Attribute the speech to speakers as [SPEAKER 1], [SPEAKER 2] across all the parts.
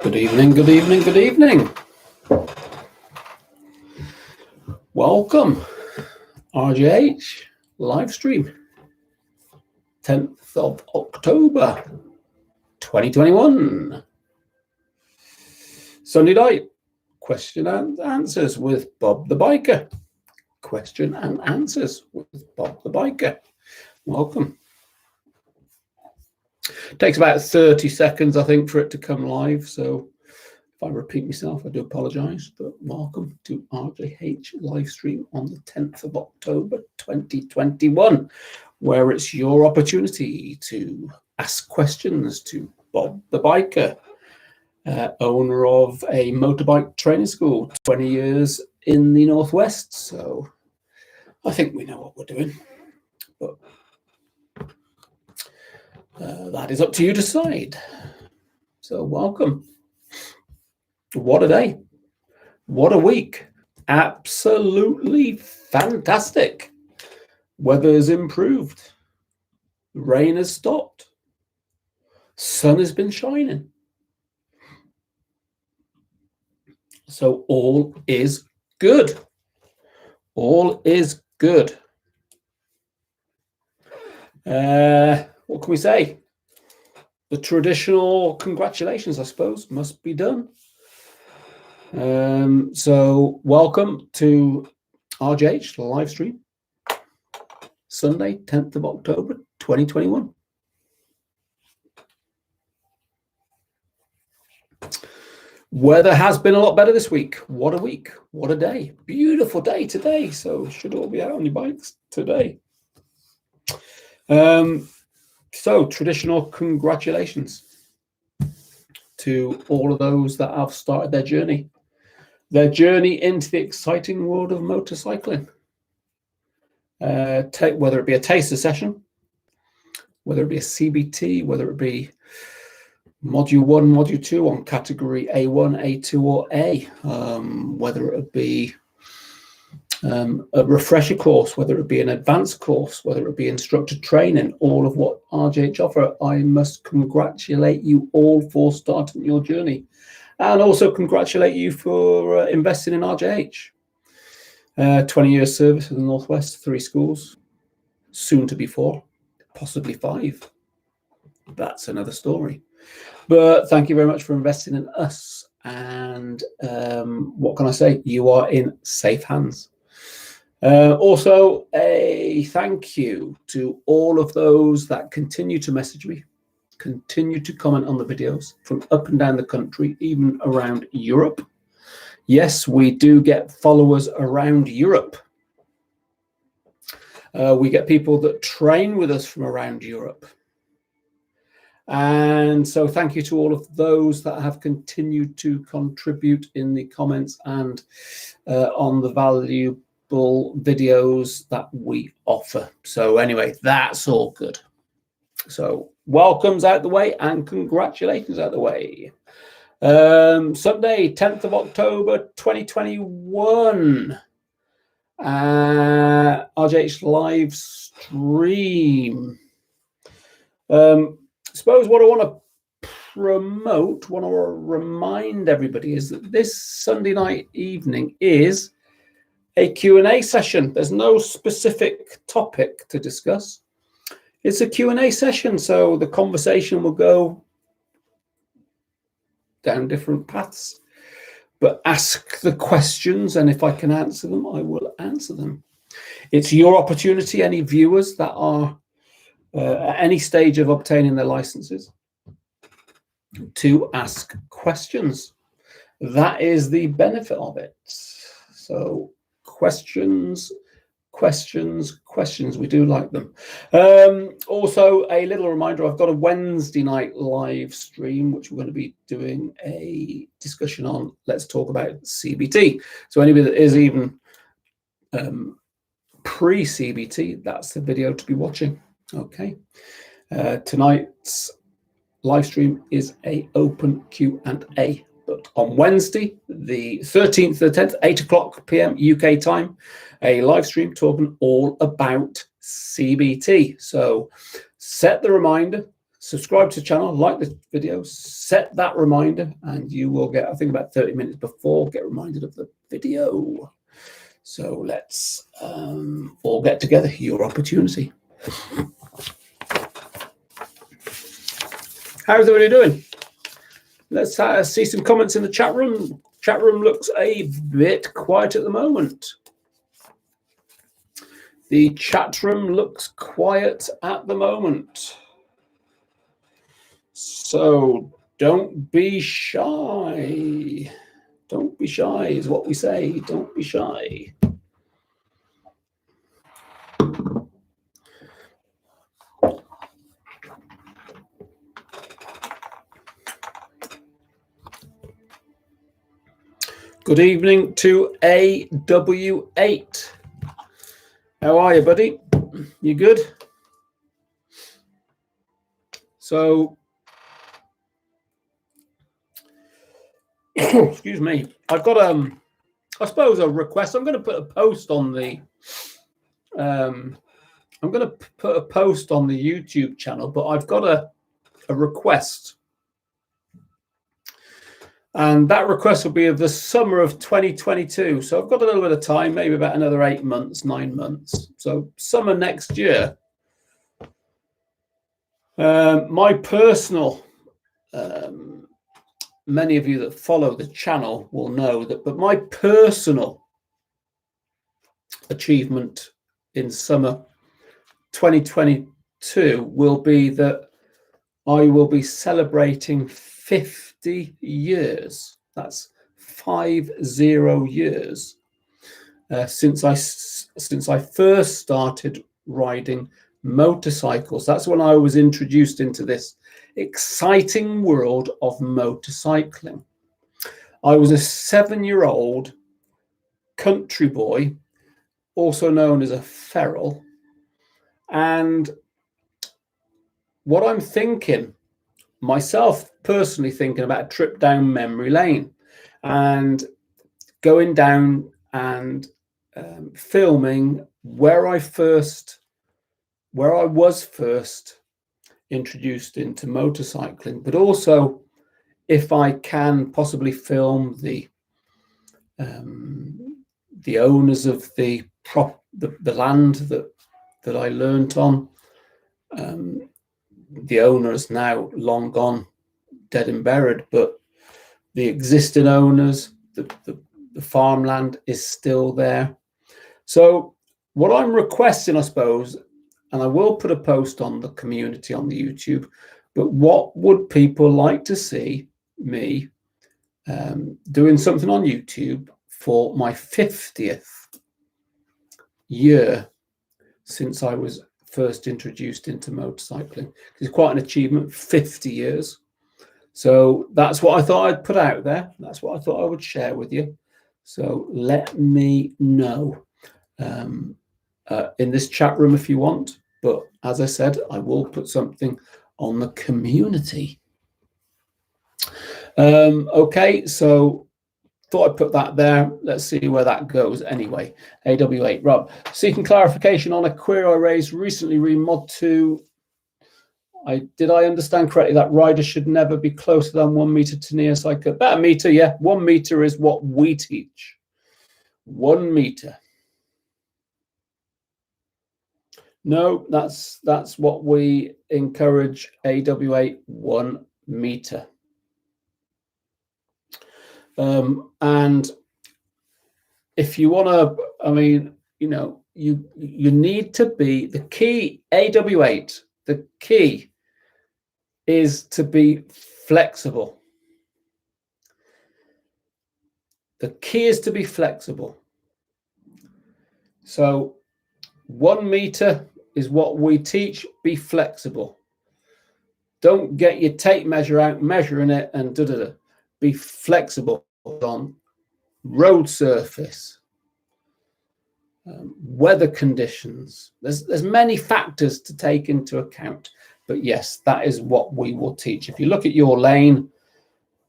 [SPEAKER 1] Good evening, good evening, good evening. Welcome, RJH live stream, 10th of October, 2021. Sunday night, question and answers with Bob the Biker. Question and answers with Bob the Biker. Welcome. Takes about 30 seconds, I think, for it to come live. So if I repeat myself, I do apologize. But welcome to RJH live stream on the 10th of October, 2021, where it's your opportunity to ask questions to Bob the Biker, owner of a motorbike training school, 20 years in the Northwest. So I think we know what we're doing. But that is up to you to decide. So welcome. What a day. What a week. Absolutely fantastic. Weather's improved. Rain has stopped. Sun has been shining. So all is good. All is good. What can we say? The traditional congratulations, I suppose, must be done. So welcome to RJH live stream, Sunday, 10th of October, 2021. Weather has been a lot better this week. What a week. What a day. Beautiful day today. So should all be out on your bikes today. So traditional congratulations to all of those that have started their journey into the exciting world of motorcycling. Whether it be a taster session, whether it be a CBT, whether it be Module 1, Module 2 on category A1, A2 or A, whether it be a refresher course, whether it be an advanced course, whether it be instructor training, all of what RJH offer, I must congratulate you all for starting your journey. And also congratulate you for investing in RJH. 20 years service in the Northwest, 3 schools, soon to be 4, possibly 5. That's another story. But thank you very much for investing in us. And what can I say? You are in safe hands. Also, a thank you to all of those that continue to message me, continue to comment on the videos from up and down the country, even around Europe. Yes, we do get followers around Europe. We get people that train with us from around Europe. And so thank you to all of those that have continued to contribute in the comments and on the valuable videos that we offer. So anyway, that's all good. So welcomes out the way and congratulations out the way. Sunday, 10th of October, 2021. RJH live stream. Suppose what I want to promote, want to remind everybody is that this Sunday night evening is a Q&A session. There's no specific topic to discuss. It's a Q&A session, so the conversation will go down different paths. But ask the questions, and if I can answer them, I will answer them. It's your opportunity, any viewers that are at any stage of obtaining their licenses, to ask questions. That is the benefit of it. So questions. We do like them. Also, a little reminder, I've got a Wednesday night live stream, which we're going to be doing a discussion on. Let's talk about CBT. So anybody that is even pre-CBT, that's the video to be watching. Okay. Tonight's live stream is a open Q&A. But on Wednesday, the 13th of the 10th, 8 o'clock p.m. UK time, a live stream talking all about CBT. So set the reminder, subscribe to the channel, like the video, set that reminder, and you will get, I think about 30 minutes before, get reminded of the video. So let's all get together, your opportunity. How's everybody doing? Let's see some comments in the chat room. Chat room looks a bit quiet at the moment. The chat room looks quiet at the moment. So don't be shy. Don't be shy is what we say. Don't be shy. Good evening to AW8. How are you, buddy? You good? So, excuse me. I've got I suppose a request. I'm going to put a post on the I'm going to put a post on the YouTube channel, but I've got a request. And that request will be of the summer of 2022. So I've got a little bit of time, maybe about another 8 months, 9 months. So summer next year. My personal, many of you that follow the channel will know that, but my personal achievement in summer 2022 will be that I will be celebrating 50 years. That's 50 years since I first started riding motorcycles. That's when I was introduced into this exciting world of motorcycling. I was a 7-year-old country boy, also known as a feral, and what I'm thinking, myself personally thinking about a trip down memory lane and going down and filming where I was first introduced into motorcycling, but also if I can possibly film the owners of the land that I learnt on. The owner is now long gone, dead and buried, but the existing owners, the farmland is still there. So what I'm requesting, I suppose, and I will put a post on the community on the YouTube, but what would people like to see me doing something on YouTube for my 50th year since I was first introduced into motorcycling? It's quite an achievement, 50 years. So that's what I thought I'd put out there. That's what I thought I would share with you. So let me know in this chat room if you want. But as I said, I will put something on the community. Okay, so thought I'd put that there. Let's see where that goes anyway. AW8, Rob. Seeking clarification on a query I raised recently, mod 2. Did I understand correctly that riders should never be closer than 1 meter to near cycle? About a meter, yeah. 1 meter is what we teach. 1 meter. No, that's what we encourage. AW8, 1 meter. And if you want to, I mean, you know, you need to be, the key, AW8, the key is to be flexible. The key is to be flexible. So 1 meter is what we teach. Be flexible. Don't get your tape measure out, measuring it and da-da-da. Be flexible on road surface, weather conditions. There's many factors to take into account. But yes, that is what we will teach. If you look at your lane,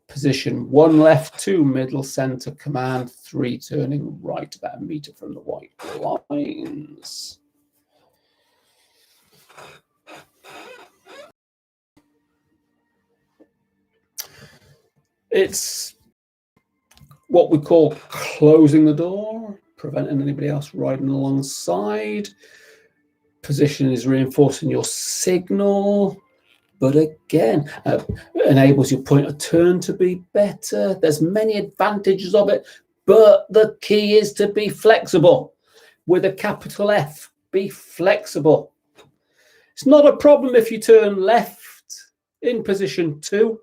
[SPEAKER 1] position 1 left, 2 middle, center, command, 3 turning right, about a meter from the white lines. It's what we call closing the door, preventing anybody else riding alongside. Position is reinforcing your signal, but again, enables your point of turn to be better. There's many advantages of it, but the key is to be flexible. With a capital F, be flexible. It's not a problem if you turn left in position 2,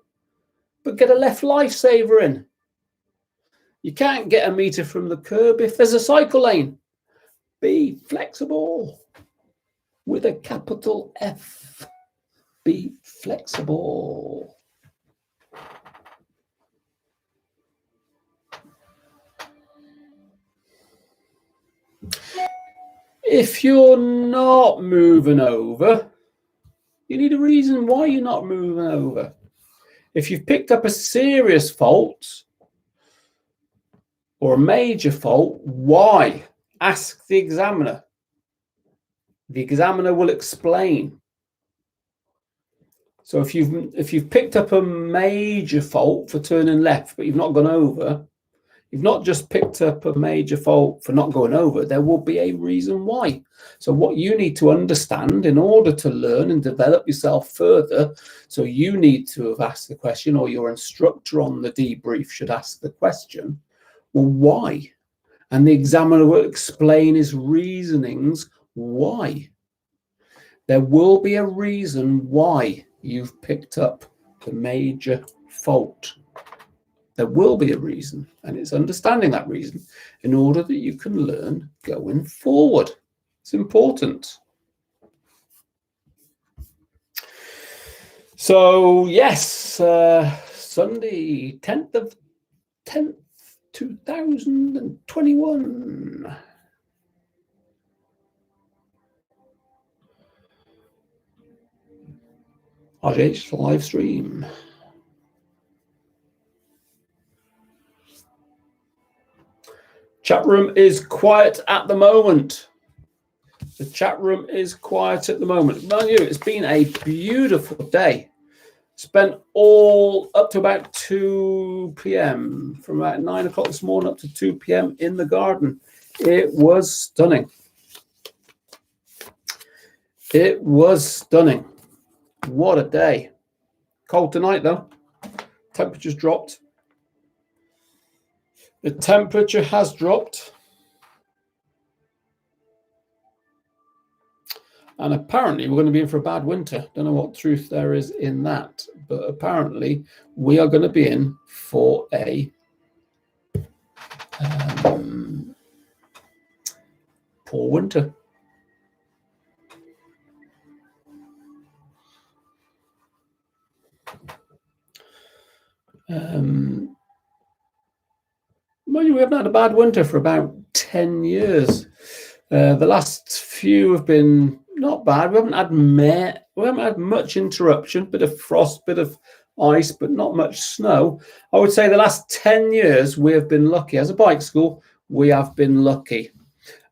[SPEAKER 1] but get a left lifesaver in. You can't get a meter from the curb if there's a cycle lane. Be flexible. With a capital F, be flexible. If you're not moving over, you need a reason why you're not moving over. If you've picked up a serious fault or a major fault, why? Ask the examiner. The examiner will explain. So if you've picked up a major fault for turning left, but you've not gone over, you've not just picked up a major fault for not going over, there will be a reason why. So what you need to understand in order to learn and develop yourself further, so you need to have asked the question, or your instructor on the debrief should ask the question, well, why? And the examiner will explain his reasonings why. There will be a reason why you've picked up the major fault. There will be a reason, and it's understanding that reason in order that you can learn going forward. It's important. So yes, Sunday, 10th of 10th, 2021. RJ's live stream. Chat room is quiet at the moment. The chat room is quiet at the moment. Mind you, it's been a beautiful day. Spent all up to about 2 p.m. from about 9 o'clock this morning up to 2 p.m. in the garden. It was stunning. It was stunning. What a day. Cold tonight though. Temperature's dropped. The temperature has dropped. And apparently we're going to be in for a bad winter. Don't know what truth there is in that, but apparently we are going to be in for a poor winter. Mind you, we haven't had a bad winter for about 10 years. The last few have been not bad. We haven't had much interruption, bit of frost, bit of ice, but not much snow. I would say the last 10 years we have been lucky. As a bike school, we have been lucky,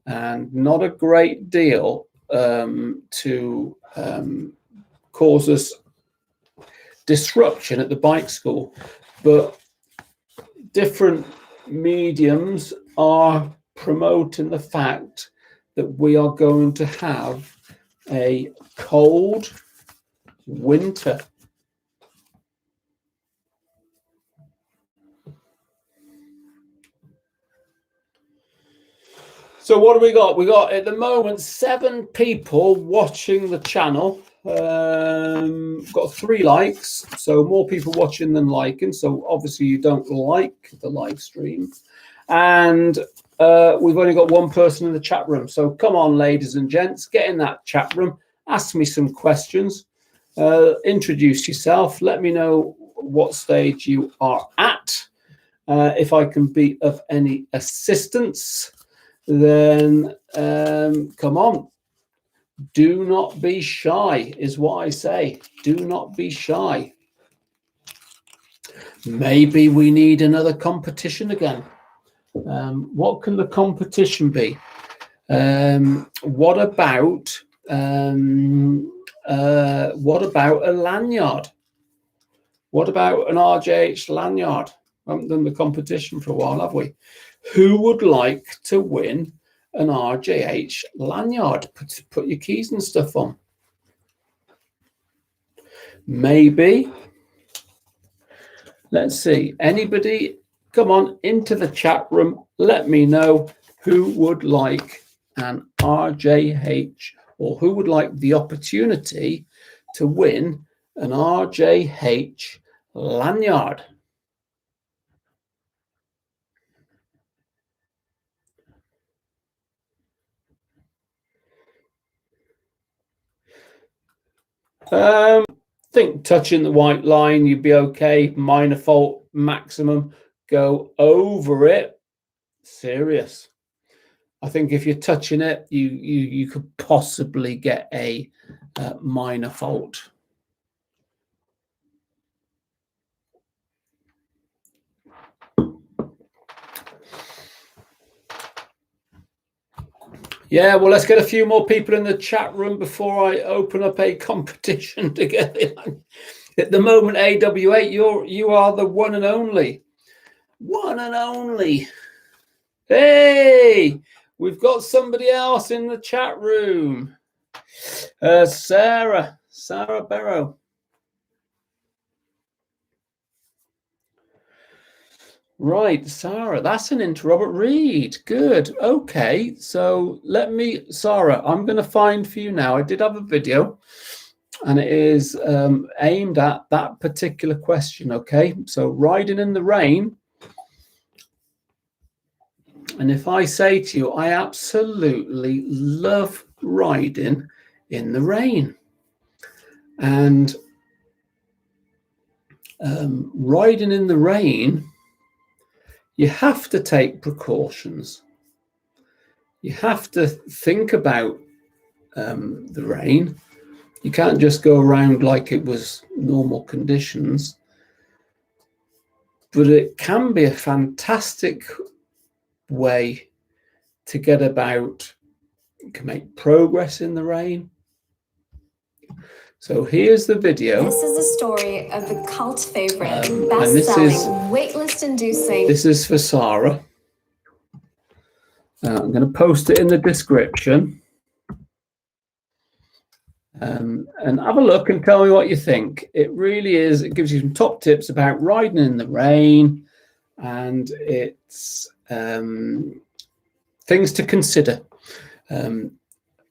[SPEAKER 1] and not a great deal to cause us disruption at the bike school, but different mediums are promoting the fact that we are going to have a cold winter. So what do we got? We got at the moment 7 people watching the channel. Got 3 likes, so more people watching than liking. So obviously you don't like the live stream, and we've only got 1 person in the chat room. So come on, ladies and gents, get in that chat room, ask me some questions, introduce yourself, let me know what stage you are at. If I can be of any assistance, then come on. Do not be shy is what I say. Do not be shy. Maybe we need another competition again. What can the competition be? What about a lanyard? What about an RJH lanyard? We haven't done the competition for a while, have we? Who would like to win an RJH lanyard? Put your keys and stuff on. Maybe. Let's see. Anybody, come on into the chat room. Let me know who would like an RJH, or who would like the opportunity to win an RJH lanyard. Think touching the white line, you'd be okay. Minor fault, maximum. Go over it. Serious. I think if you're touching it, you could possibly get a minor fault. Yeah, well, let's get a few more people in the chat room before I open up a competition to get it. At the moment, AW8, you are the one and only. One and only. Hey, we've got somebody else in the chat room. Sarah Barrow. Right, Sarah, that's an into Robert Reed. Good. Okay, so Sarah, I'm going to find for you now. I did have a video, and it is aimed at that particular question. Okay, so riding in the rain. And if I say to you, I absolutely love riding in the rain. And riding in the rain, you have to take precautions. You have to think about the rain. You can't just go around like it was normal conditions. But it can be a fantastic way to get about. You can make progress in the rain. So here's the video.
[SPEAKER 2] This is the story of the cult favorite, best-selling, waitlist-inducing.
[SPEAKER 1] This is for Sarah. I'm going to post it in the description. And have a look and tell me what you think. It really is. It gives you some top tips about riding in the rain, and it's things to consider.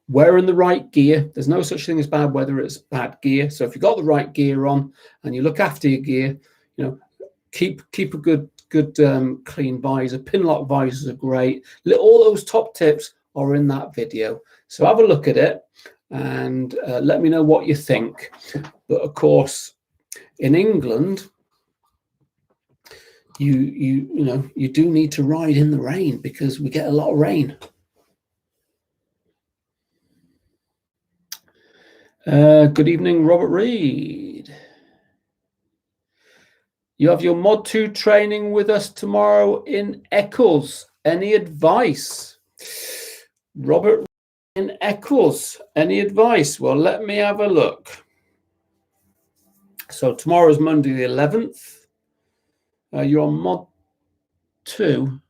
[SPEAKER 1] Wearing the right gear. There's no such thing as bad weather, it's bad gear. So if you've got the right gear on and you look after your gear, you know, keep a good clean visor. Pinlock visors are great. All those top tips are in that video. So have a look at it and let me know what you think. But of course, in England, you do need to ride in the rain because we get a lot of rain. Good evening, Robert Reed. You have your Mod 2 training with us tomorrow in Eccles. Any advice? Robert in Eccles, any advice? Well, let me have a look. So tomorrow is Monday the 11th. You're on Mod 2.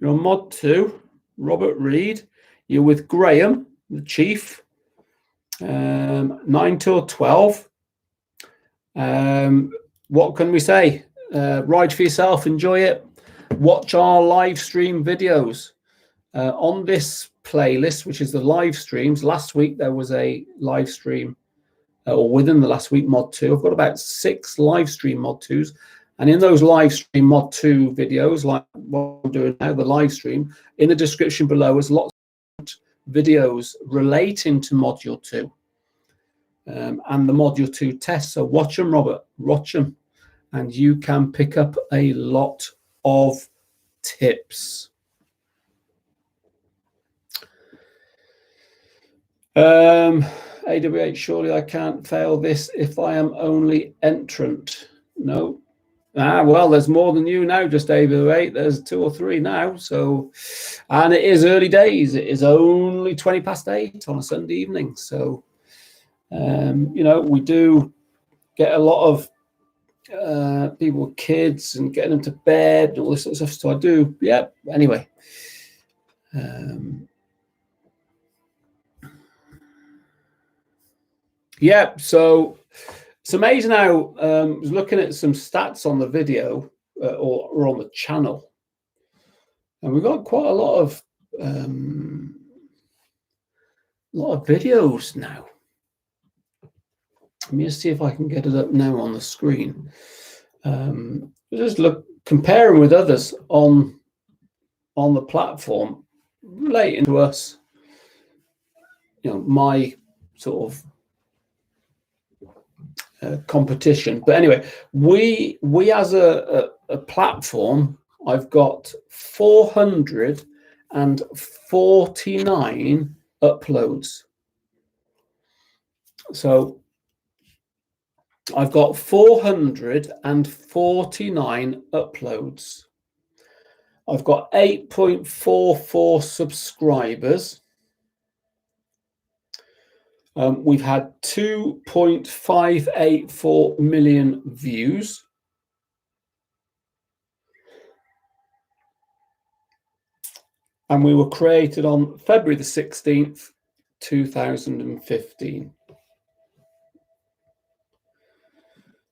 [SPEAKER 1] You're on Mod 2, Robert Reed. You're with Graham, the chief. 9 till 12. What can we say? Ride for yourself, enjoy it. Watch our live stream videos on this playlist, which is the live streams. Last week there was a live stream, or within the last week, Mod 2. I've got about 6 live stream Mod 2s, and in those live stream Mod 2 videos, like what I'm doing now, the live stream, in the description below is lots of videos relating to Module 2 and the Module 2 tests. So watch them, Robert, watch them, and you can pick up a lot of tips. AW8, surely I can't fail this if I am only entrant. No. Well, there's more than you now, just AW8. There's 2 or 3 now. So, and it is early days. It is only 20 past 8 on a Sunday evening. So, we do get a lot of people with kids and getting them to bed and all this sort of stuff. So I do, yeah. Anyway, yeah. So it's amazing how I was looking at some stats on the video or on the channel, and we've got quite a lot of videos now. Let me just see if I can get it up now on the screen. Just look, comparing with others on the platform, relating to us, my sort of competition. But anyway, we as a platform, I've got 449 uploads. So I've got 449 uploads. I've got 8.44 subscribers. We've had 2.584 million views. And we were created on February the 16th, 2015.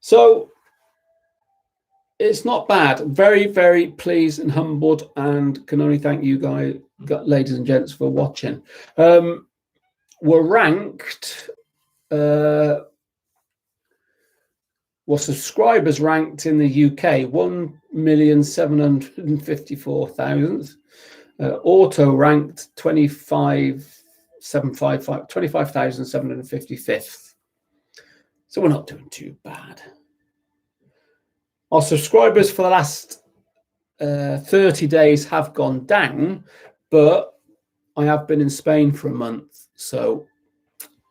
[SPEAKER 1] So it's not bad. Very, very pleased and humbled, and can only thank you guys, ladies and gents, for watching. We're ranked, subscribers ranked in the UK, 1,754,000. Auto ranked 25,755. So we're not doing too bad. Our subscribers for the last 30 days have gone down, but I have been in Spain for a month, so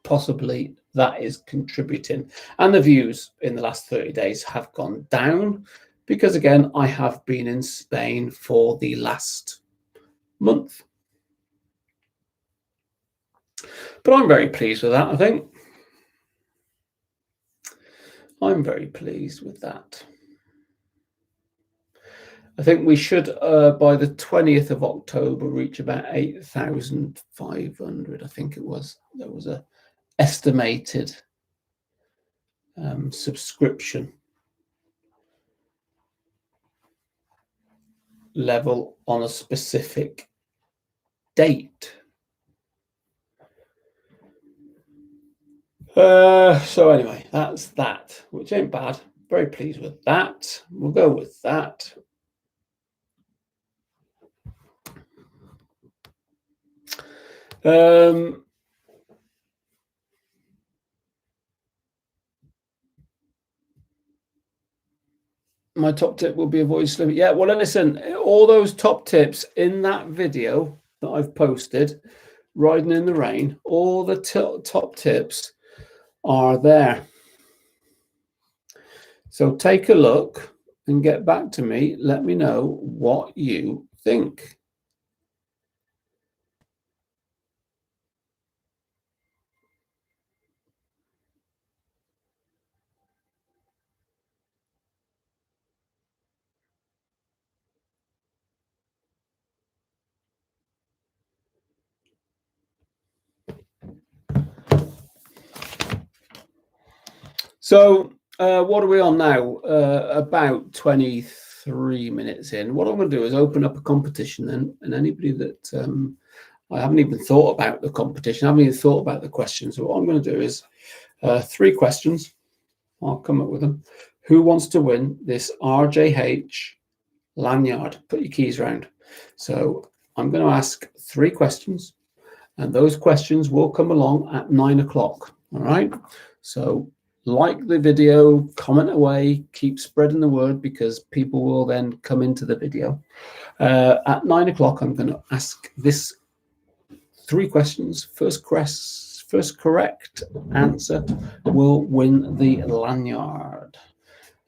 [SPEAKER 1] possibly that is contributing. And the views in the last 30 days have gone down because, again, I have been in Spain for the last month. But I'm very pleased with that, I think. I'm very pleased with that. I think we should, by the 20th of October, reach about 8,500, I think it was. There was a estimated subscription level on a specific date. So anyway, that's that, which ain't bad. Very pleased with that. We'll go with that. My top tip will be avoid slipping. Yeah, well, listen, all those top tips in that video that I've posted, riding in the rain, all the top tips are there. So take a look and get back to me. Let me know what you think. So what are we on now? About 23 minutes in. What I'm going to do is open up a competition then, and anybody that I haven't even thought about the competition, I haven't even thought about the questions. So what I'm going to do is 3 questions. I'll come up with them. Who wants to win this RJH lanyard? Put your keys round. So I'm going to ask 3 questions, and those questions will come along at 9 o'clock. All right. So like the video, comment away, keep spreading the word, because people will then come into the video. At 9 o'clock, I'm going to ask this 3 questions. First correct answer will win the lanyard,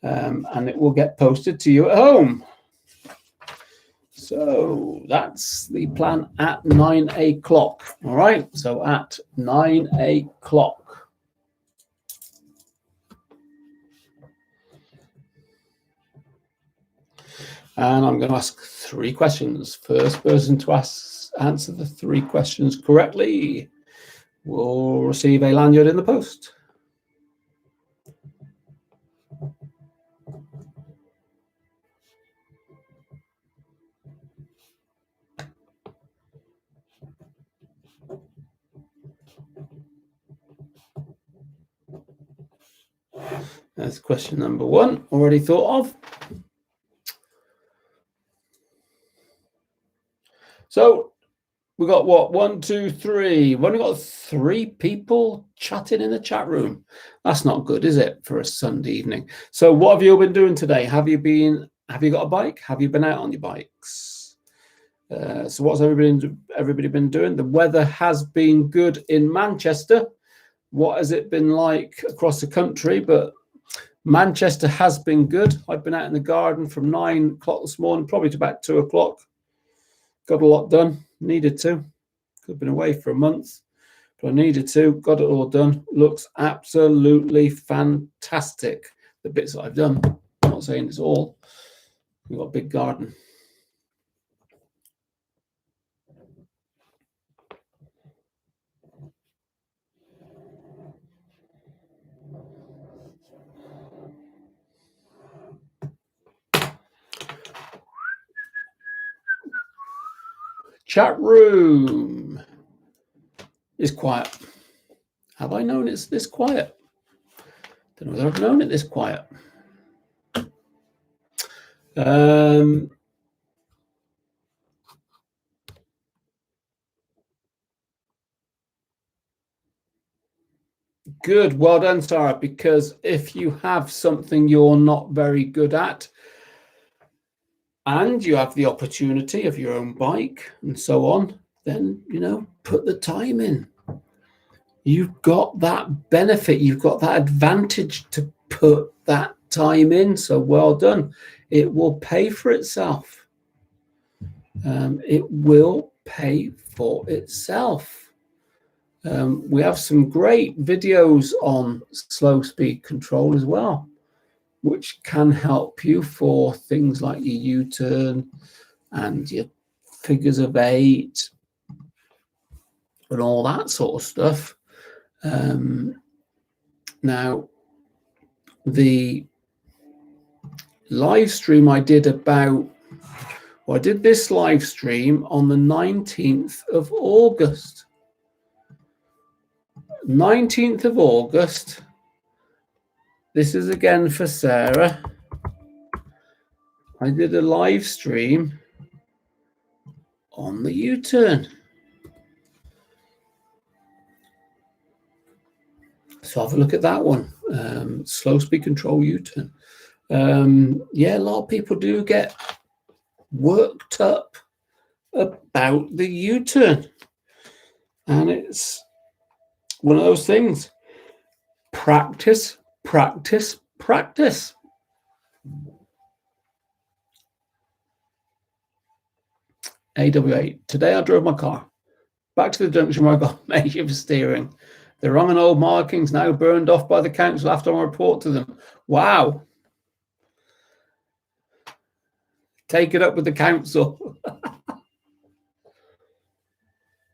[SPEAKER 1] and it will get posted to you at home. So that's the plan at 9 o'clock. All right. So at 9 o'clock. And I'm going to ask 3 questions. First person to answer the 3 questions correctly will receive a lanyard in the post. That's question number 1, already thought of. So we got what? 1, 2, 3. We've only got 3 people chatting in the chat room. That's not good, is it, for a Sunday evening? So what have you all been doing today? Have you got a bike? Have you been out on your bikes? So what's everybody been doing? The weather has been good in Manchester. What has it been like across the country? But Manchester has been good. I've been out in the garden from 9 o'clock this morning, probably to about 2 o'clock. Got a lot done. Needed to. Could have been away for a month, but I needed to. Got it all done. Looks absolutely fantastic. The bits that I've done. I'm not saying it's all. We've got a big garden. Chat room is quiet. Have I known it's this quiet? Don't know whether I've known it this quiet. Good, well done, Sarah, because if you have something you're not very good at, and you have the opportunity of your own bike and so on, then, put the time in. You've got that benefit. You've got that advantage to put that time in. So well done. It will pay for itself. It will pay for itself. We have some great videos on slow speed control as well, which can help you for things like your U-turn and your figures of 8 and all that sort of stuff. Now, the live stream I did I did this live stream on the 19th of August. 19th of August. This is again for Sarah. I did a live stream on the U-turn. So have a look at that one. Slow speed control U-turn. Yeah, a lot of people do get worked up about the U-turn. And it's one of those things. Practice, practice, practice. AW8. Today I drove my car back to the junction where I got measure for steering. The wrong and old markings now burned off by the council after I report to them. Wow. Take it up with the council.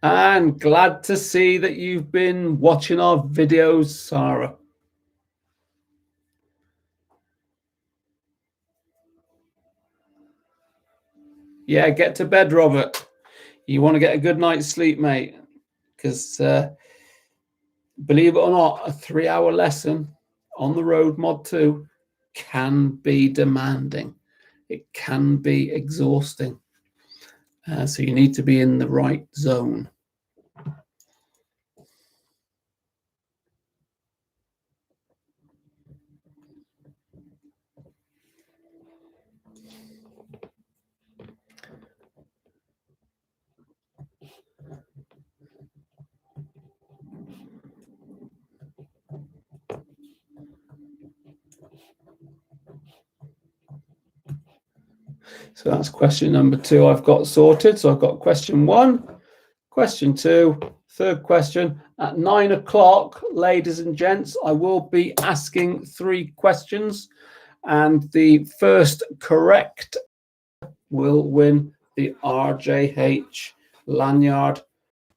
[SPEAKER 1] And glad to see that you've been watching our videos, Sarah. Yeah, get to bed, Robert. You want to get a good night's sleep, mate. Because believe it or not, a 3-hour lesson on the road, Mod 2, can be demanding. It can be exhausting. So you need to be in the right zone. So that's question number 2 I've got sorted. So I've got question 1, question 2, third question. At 9 o'clock, ladies and gents, I will be asking 3 questions. And the first correct will win the RJH lanyard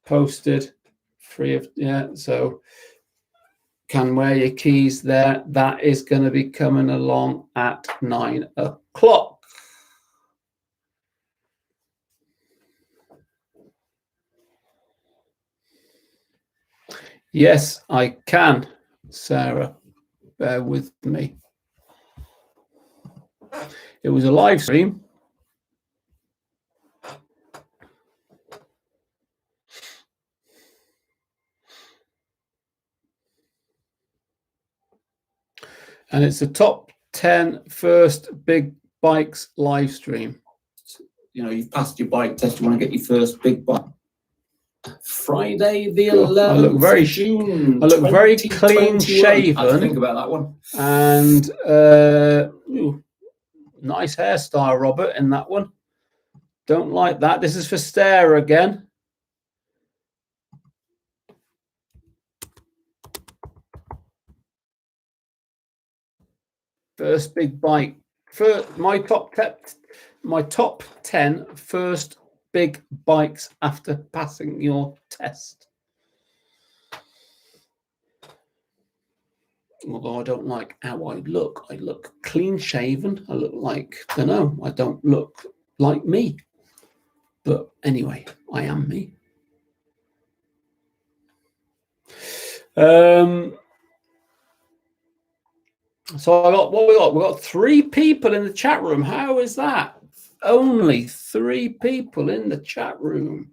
[SPEAKER 1] posted free of, so can wear your keys there. That is going to be coming along at 9 o'clock. Yes, I can, Sarah. Bear with me. It was a live stream. And it's the top 10 first big bikes live stream. You know, you've passed your bike test, you want to get your first big bike. Friday the 11th of June. I look very clean shaven. I think about that one. And nice hairstyle, Robert, in that one. Don't like that. This is for Stare again. First big bike. First, my top 10 first big bikes after passing your test. Although I don't like how I look. I look clean shaven. I look like, I don't know, I don't look like me. But anyway, I am me. So I got, what we got? We got 3 people in the chat room. How is that? Only 3 people in the chat room.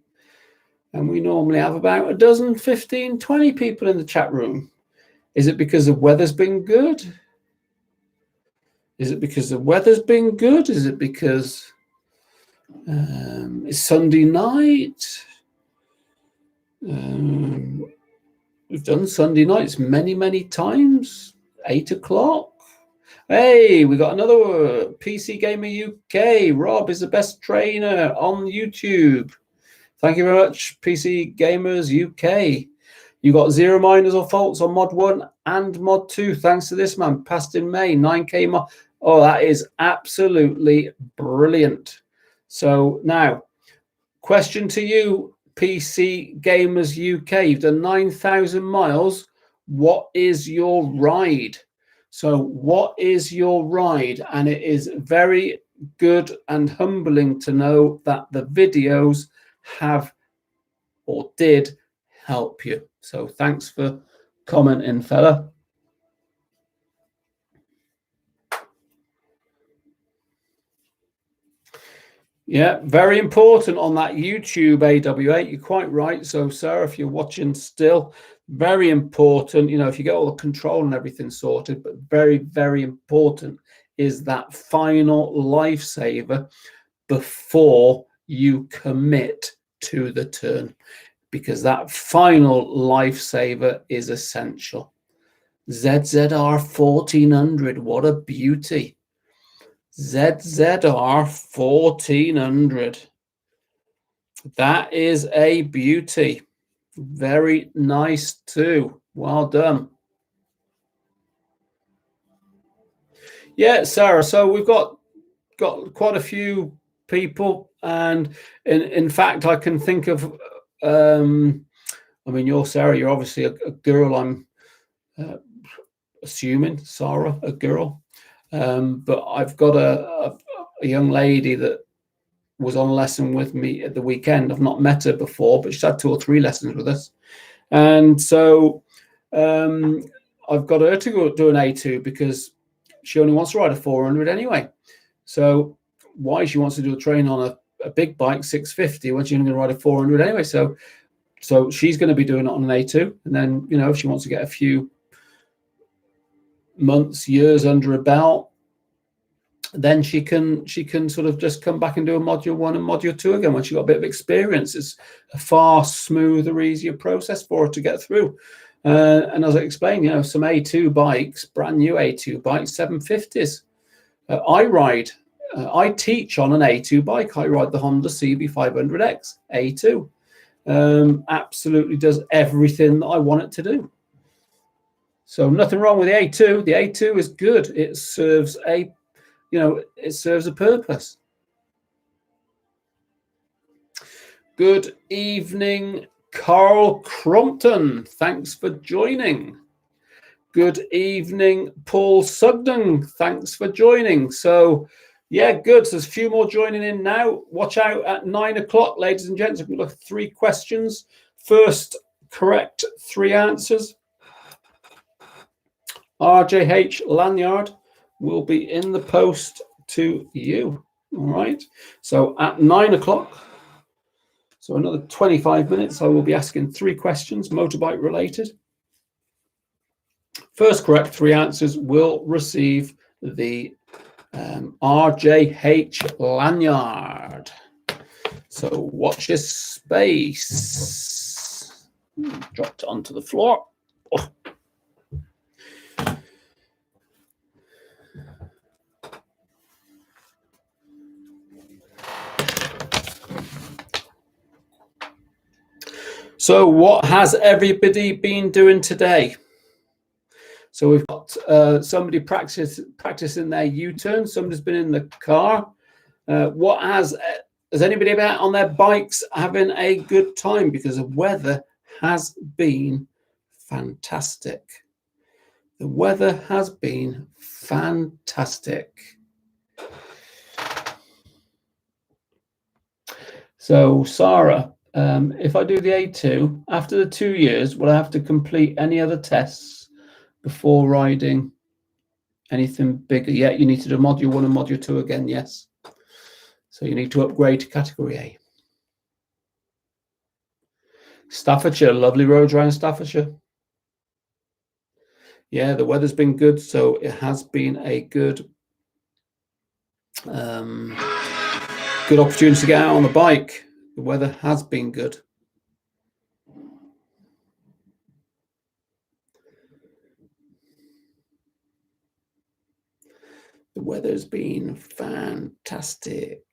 [SPEAKER 1] And we normally have about a dozen, 15, 20 people in the chat room. Is it because the weather's been good? Is it because the weather's been good? Is it because it's Sunday night? We've done Sunday nights many, many times. 8 o'clock. Hey, we got another PC Gamer UK. Rob is the best trainer on YouTube. Thank you very much, PC Gamers UK. You got 0 minors or faults on mod 1 and mod 2. Thanks to this man. Passed in May, 9K mod. Oh, that is absolutely brilliant. So now, question to you, PC Gamers UK. You've done 9,000 miles. What is your ride? So what is your ride? And it is very good and humbling to know that the videos have or did help you. So thanks for commenting, fella. Yeah, very important on that YouTube AW8. You're quite right. So, Sarah, if you're watching still, very important. You know, if you get all the control and everything sorted, but very, very important is that final lifesaver before you commit to the turn, because that final lifesaver is essential. ZZR 1400, what a beauty. ZZR 1400. That is a beauty. Very nice too. Well done. Yeah, Sarah. So we've got quite a few people, and in fact, I can think of. I mean, you're Sarah. You're obviously a girl. I'm assuming Sarah, a girl. But I've got a young lady that was on a lesson with me at the weekend. I've not met her before, but she's had 2 or 3 lessons with us. And so I've got her to go do an A2 because she only wants to ride a 400 anyway. So why she wants to do a train on a big bike, 650, when she's only going to ride a 400 anyway. So she's going to be doing it on an A2. And then, you know, if she wants to get a few months, years under her belt, then she can sort of just come back and do a module 1 and module 2 again when she got a bit of experience. It's a far smoother, easier process for her to get through. And as I explained, you know, some A2 bikes, brand new A2 bikes, 750s. I teach on an A2 bike. I ride the Honda CB500X A2. Absolutely does everything that I want it to do. So nothing wrong with the A2. The A2 is good. It serves a purpose. Good evening, Carl Crompton. Thanks for joining. Good evening, Paul Sugden. Thanks for joining. So, yeah, good. So there's a few more joining in now. Watch out at 9 o'clock, ladies and gents. We've got 3 questions. First, correct 3 answers. RJH lanyard will be in the post to you. All right. So at 9 o'clock, so another 25 minutes, I will be asking 3 questions, motorbike related. First correct 3 answers will receive the RJH lanyard. So watch this space. Dropped it onto the floor. Oh. So what has everybody been doing today? So we've got somebody practicing their U-turn. Somebody's been in the car. What has anybody been out on their bikes having a good time? Because the weather has been fantastic. The weather has been fantastic. So Sarah, if I do the A2, after the 2 years, will I have to complete any other tests before riding anything bigger? Yeah, you need to do module 1 and module 2 again, yes. So you need to upgrade to category A. Staffordshire, lovely roads around Staffordshire. Yeah, the weather's been good, so it has been a good good opportunity to get out on the bike. The weather has been good. The weather's been fantastic.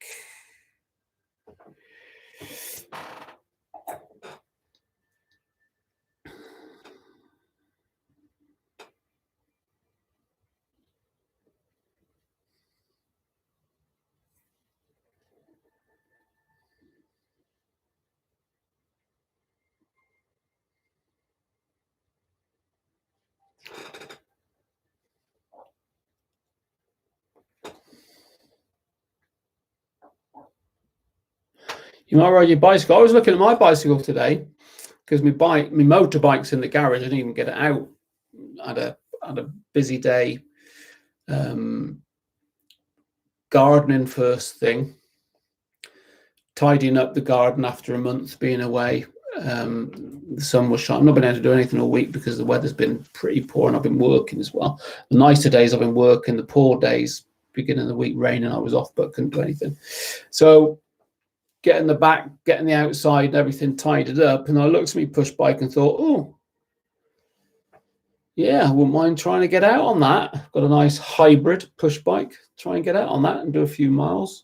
[SPEAKER 1] You might ride your bicycle. I was looking at my bicycle today because my motorbike's in the garage. I didn't even get it out. I had a busy day. Gardening first thing. Tidying up the garden after a month being away. The sun was shining. I've not been able to do anything all week because the weather's been pretty poor and I've been working as well. The nicer days I've been working. The poor days, beginning of the week, raining, I was off but couldn't do anything. So getting the back, getting the outside and everything tidied up. And I looked at my push bike and thought, oh, yeah, I wouldn't mind trying to get out on that. I've got a nice hybrid push bike. Try and get out on that and do a few miles.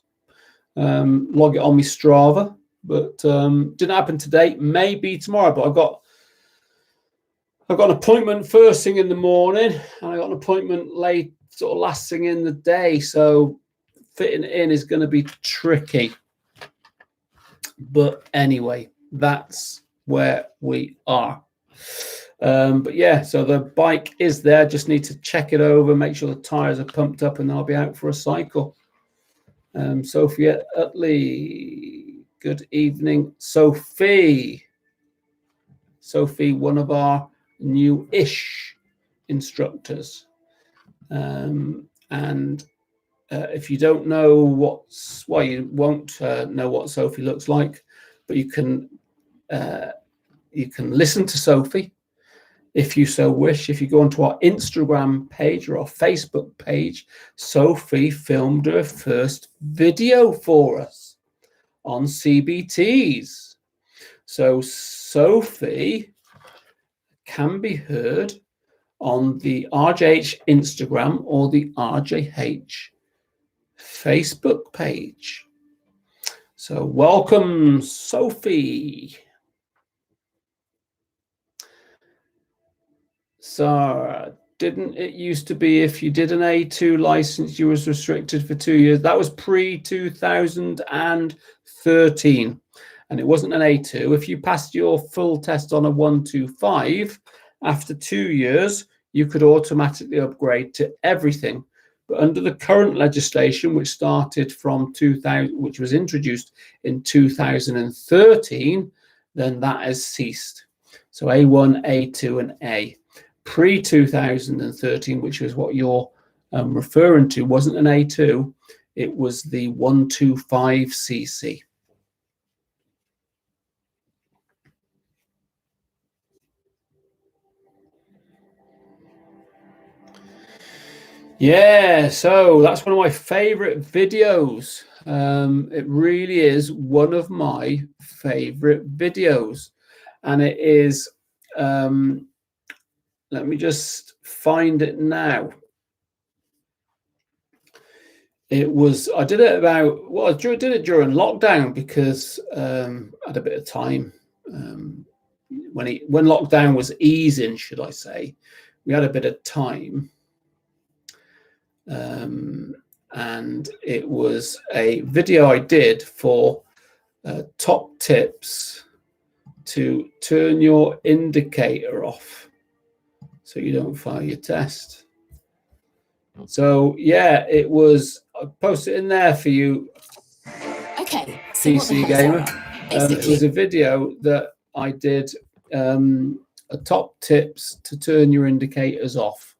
[SPEAKER 1] Log it on my Strava. But didn't happen today. Maybe tomorrow. But I've got an appointment first thing in the morning. And I got an appointment late, sort of last thing in the day. So fitting it in is going to be tricky. But anyway, that's where we are. But yeah, so the bike is there. Just need to check it over, make sure the tires are pumped up, and I'll be out for a cycle. Sophia Utley, good evening. Sophie, one of our new-ish instructors. If you don't know you won't know what Sophie looks like, but you can listen to Sophie if you so wish. If you go onto our Instagram page or our Facebook page, Sophie filmed her first video for us on CBTs. So Sophie can be heard on the RJH Instagram or the RJH Facebook page. So welcome, Sophie. Sarah, didn't it used to be if you did an A2 license, you was restricted for 2 years? That was pre-2013. and it wasn't an A2, if you passed your full test on a 125, after 2 years, you could automatically upgrade to everything. But under the current legislation, which started from 2000, which was introduced in 2013, then that has ceased. So A1, A2, and A. Pre-2013, which is what you're referring to, wasn't an A2, it was the 125cc. Yeah, so that's one of my favorite videos. It really is one of my favorite videos, and it is, let me just find it now. It was, I did it about, well, I did it during lockdown because I had a bit of time. When lockdown was easing, should I say, we had a bit of time. And it was a video I did for top tips to turn your indicator off so you don't fail your test. So yeah, it was, I posted it in there for you.
[SPEAKER 2] Okay, so
[SPEAKER 1] PC gamer. It was a video that I did, top tips to turn your indicators off,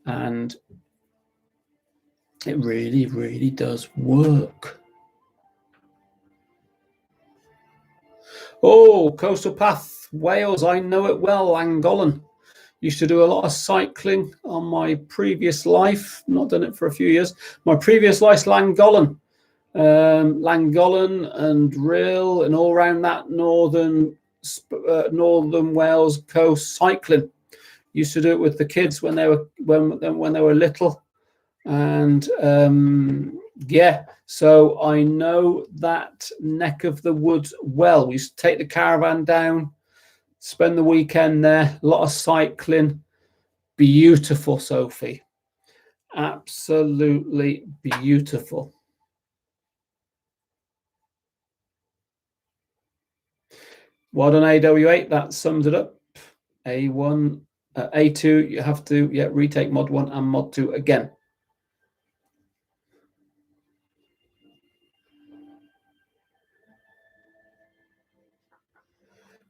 [SPEAKER 1] and it really, really does work. Oh, Coastal Path, Wales, I know it well, Llangollen. Used to do a lot of cycling on my previous life, not done it for a few years. My previous life, Llangollen. Llangollen and Rhyl and all around that northern Wales coast cycling. Used to do it with the kids when they were little, and yeah, so I know that neck of the woods well. We used to take the caravan down, spend the weekend there, a lot of cycling. Beautiful, Sophie, absolutely beautiful. Well done, AW8. That sums it up. A1, A2, you have to retake mod 1 and mod 2 again.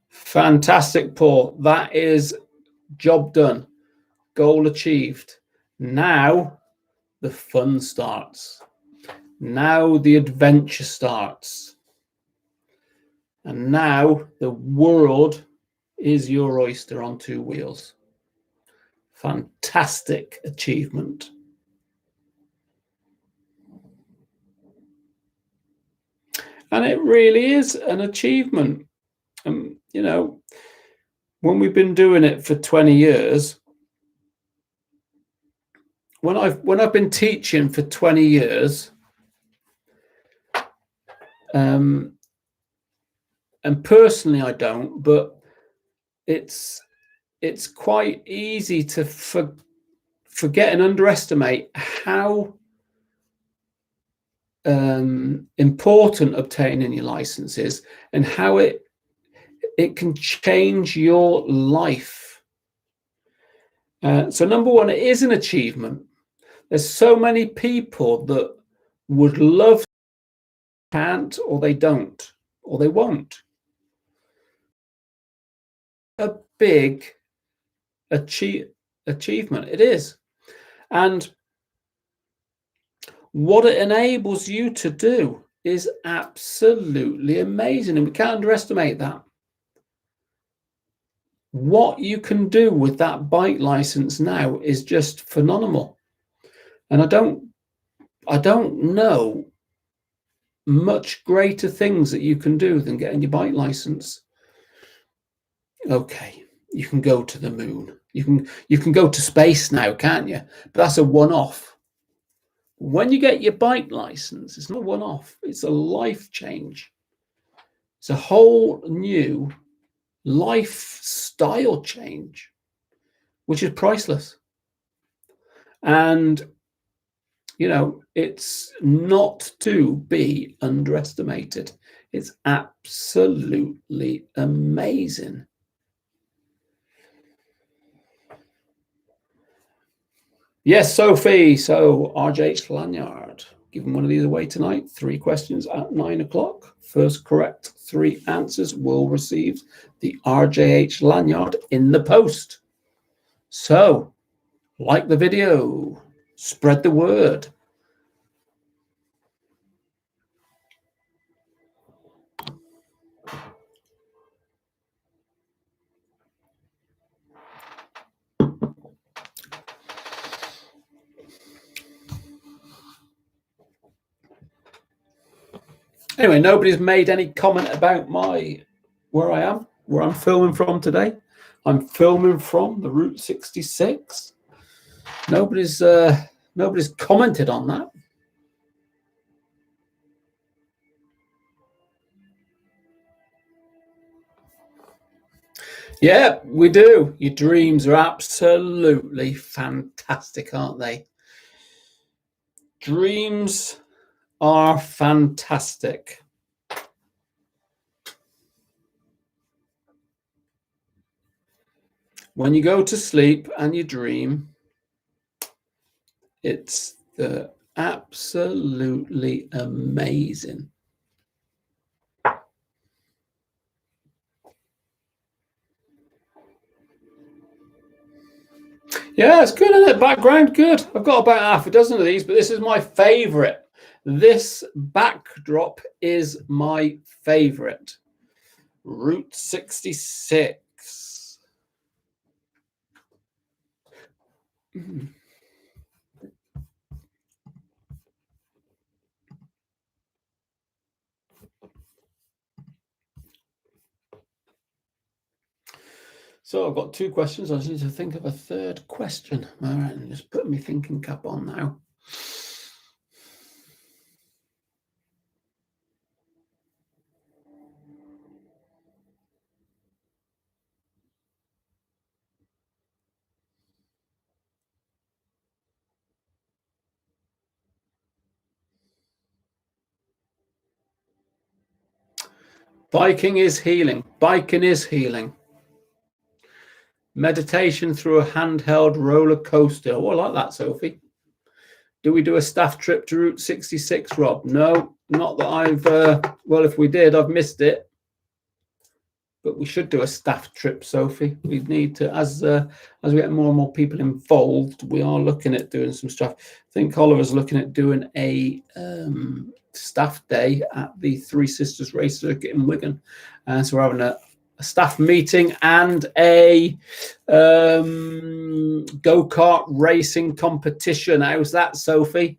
[SPEAKER 1] Fantastic, Paul. That is job done. Goal achieved. Now the fun starts. Now the adventure starts. And now the world is your oyster on 2 wheels. Fantastic achievement. And it really is an achievement. You know, when we've been doing it for 20 years, when I've been teaching for 20 years, and personally I don't, but it's quite easy to forget and underestimate how important obtaining your license is, and how it can change your life. So number one, it is an achievement. There's so many people that would love, can't, or they don't, or they won't. A big achievement it is. And what it enables you to do is absolutely amazing, and we can't underestimate that. What you can do with that bike license now is just phenomenal. And I don't know much greater things that you can do than getting your bike license. Okay, you can go to the moon. You can go to space now, can't you? But that's a one-off. When you get your bike license, it's not a one-off. It's a life change. It's a whole new lifestyle change, which is priceless. And, you know, it's not to be underestimated. It's absolutely amazing. Yes, Sophie. So RJH lanyard. Giving one of these away tonight. 3 questions at 9 o'clock. First correct 3 answers will receive the RJH lanyard in the post. So, like the video, spread the word. Anyway, nobody's made any comment about where I'm filming from today. I'm filming from the Route 66. Nobody's commented on that. Yeah, we do. Your dreams are absolutely fantastic, aren't they? Dreams are fantastic. When you go to sleep and you dream, it's absolutely amazing. Yeah, it's good, isn't it? Background, good. I've got about half a dozen of these, but this is my favorite. This backdrop is my favorite. Route 66. So I've got 2 questions. I just need to think of a third question. All right, I'm just putting my thinking cap on now. Biking is healing. Biking is healing. Meditation through a handheld roller coaster. Oh, I like that, Sophie. Do we do a staff trip to Route 66, Rob? No, not that I've... well, if we did, I've missed it. But we should do a staff trip, Sophie. We need to, as we get more and more people involved, we are looking at doing some stuff. I think Oliver's looking at doing a staff day at the Three Sisters Race Circuit in Wigan. So we're having a staff meeting and a go-kart racing competition. How's that, Sophie?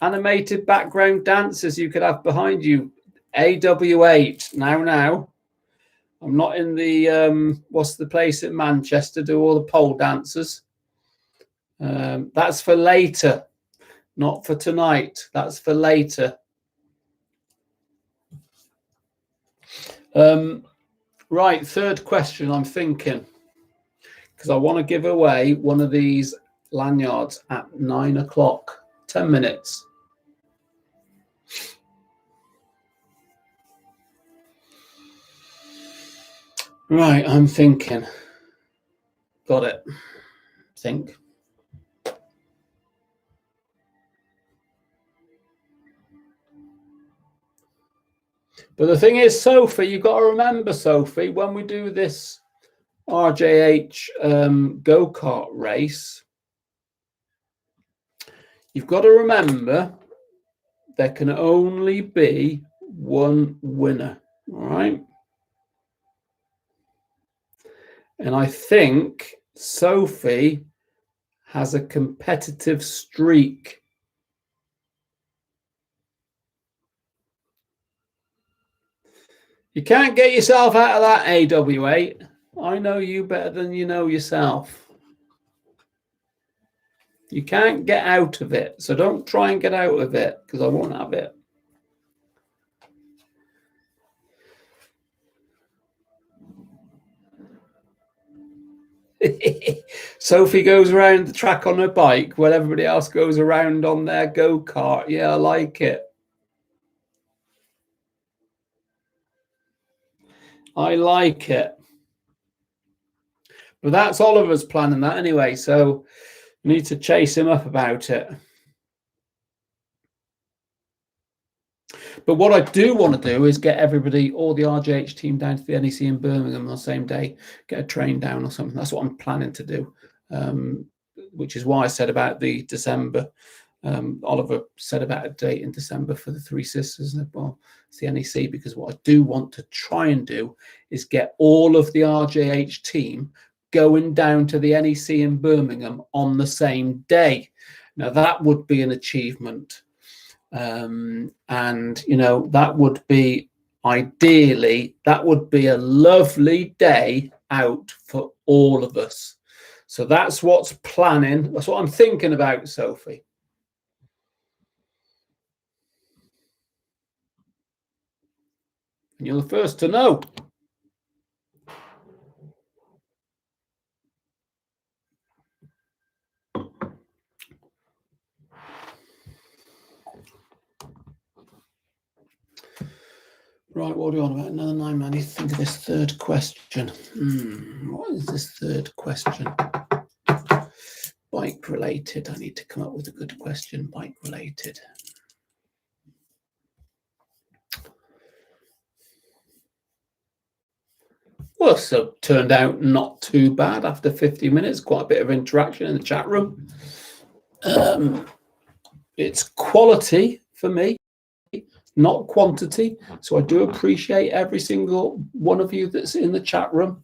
[SPEAKER 1] Animated background dancers you could have behind you. AW8. Now. I'm not in the, what's the place in Manchester, do all the pole dancers. That's for later, not for tonight. That's for later. Right, third question I'm thinking, because I want to give away one of these lanyards at 9 o'clock, 10 minutes. Right, I'm thinking. Got it. Think. But the thing is, Sophie, you've got to remember, Sophie, when we do this RJH go-kart race, you've got to remember there can only be one winner, all right? And I think Sophie has a competitive streak. You can't get yourself out of that, AW8. I know you better than you know yourself. You can't get out of it. So don't try and get out of it, because I won't have it. Sophie goes around the track on her bike while everybody else goes around on their go-kart. Yeah, I like it. I like it. But that's Oliver's planning that anyway, so we need to chase him up about it. But what I do want to do is get everybody, all the RJH team, down to the NEC in Birmingham on the same day, get a train down or something. That's what I'm planning to do, which is why I said about the December. Oliver said about a date in December for the Three Sisters. Well, it's the NEC, because what I do want to try and do is get all of the RJH team going down to the NEC in Birmingham on the same day. Now, that would be an achievement. And you know, that would be ideally, that would be a lovely day out for all of us. So that's what's planning. That's what I'm thinking about, Sophie. And you're the first to know. Right, what are we on about? Another 9 man. I need to think of this third question. What is this third question? Bike related. I need to come up with a good question. Bike related. Well, so turned out not too bad after 50 minutes. Quite a bit of interaction in the chat room. It's quality for me, not quantity. So I do appreciate every single one of you that's in the chat room.